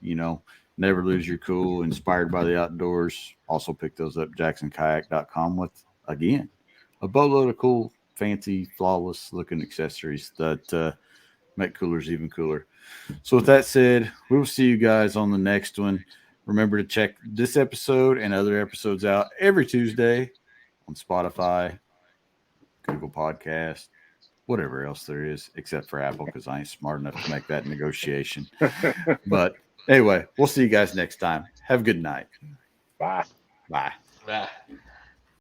never lose your cool, inspired by the outdoors. Also pick those up, JacksonKayak.com, with, again, a boatload of cool, fancy, flawless looking accessories that make coolers even cooler. So with that said, we will see you guys on the next one. Remember to check this episode and other episodes out every Tuesday on Spotify, Google Podcast, whatever else there is, except for Apple, because I ain't smart enough to make that negotiation. But anyway, we'll see you guys next time. Have a good night. Bye. Bye. Bye.